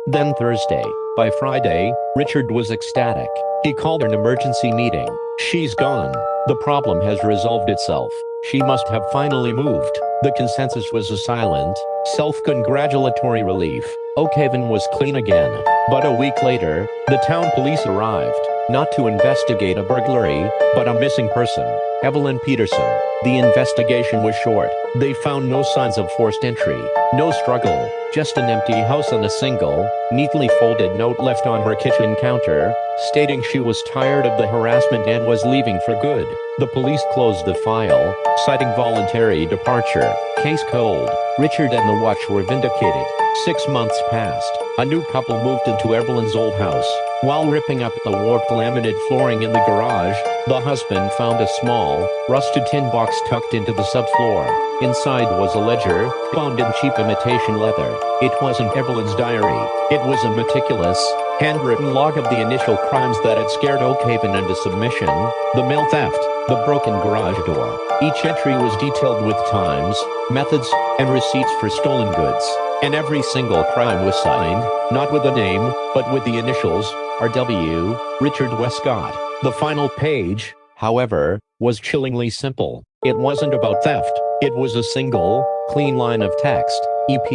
then Thursday. By Friday, Richard was ecstatic. He called an emergency meeting. She's gone. The problem has resolved itself. She must have finally moved. The consensus was a silent, self-congratulatory relief. Oakhaven was clean again. But a week later, the town police arrived, not to investigate a burglary, but a missing person, Evelyn Peterson. The investigation was short. They found no signs of forced entry, no struggle, just an empty house and a single, neatly folded note left on her kitchen counter, stating she was tired of the harassment and was leaving for good. The police closed the file, citing voluntary departure. Case cold. Richard and the watch were vindicated. 6 months passed. A new couple moved into Evelyn's old house. While ripping up the warped laminate flooring in the garage, the husband found a small, rusted tin box tucked into the subfloor. Inside was a ledger, bound in cheap imitation leather. It wasn't Evelyn's diary. It was a meticulous, handwritten log of the initial crimes that had scared Oakhaven into submission: the mail theft, the broken garage door. Each entry was detailed with times, methods, and receipts for stolen goods. And every single crime was signed, not with a name, but with the initials, R.W., Richard Westcott. The final page, however, was chillingly simple. It wasn't about theft. It was a single, clean line of text. EP.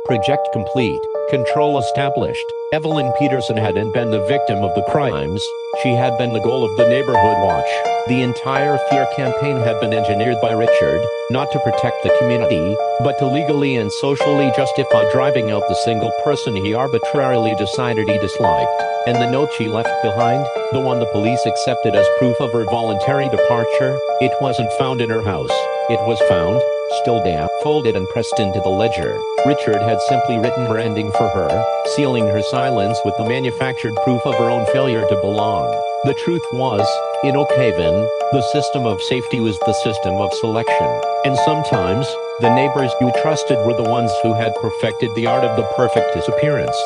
Project complete. Control established. Evelyn Peterson hadn't been the victim of the crimes. She had been the goal of the neighborhood watch. The entire fear campaign had been engineered by Richard, not to protect the community, but to legally and socially justify driving out the single person he arbitrarily decided he disliked. And the note she left behind, the one the police accepted as proof of her voluntary departure, it wasn't found in her house. It was found, still damp, folded and pressed into the ledger. Richard had simply written her ending for her, sealing her silence with the manufactured proof of her own failure to belong. The truth was, in Oakhaven, the system of safety was the system of selection. And sometimes, the neighbors you trusted were the ones who had perfected the art of the perfect disappearance.